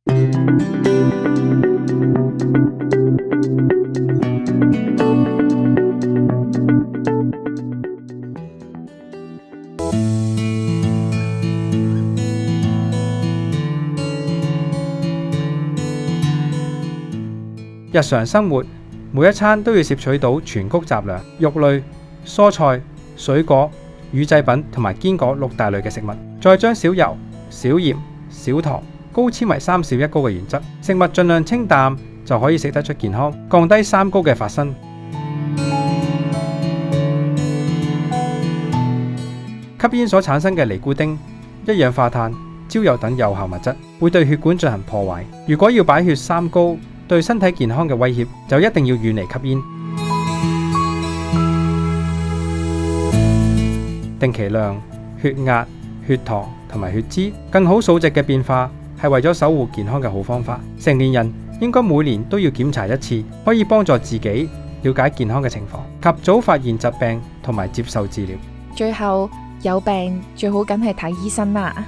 日常生活每一餐都要攝取到全穀雜糧、肉類、蔬菜、水果、乳製品同埋堅果6大類嘅食物，再將少油、少鹽、少糖、高纖維3少1高嘅原則，食物盡量清淡就可以食得出健康，降低三高嘅發生。吸煙所產生嘅尼古丁、一氧化碳、焦油等有害物質會對血管進行破壞。如果要擺脫三高對身體健康嘅威脅，就一定要遠離吸煙。定期量血壓、血糖同埋血脂，更好數值嘅變化係為咗守護健康嘅好方法。成年人應該每年都要檢查一次，可以幫助自己了解健康嘅情況，及早發現疾病同埋接受治療。最後有病最好梗係睇醫生啦。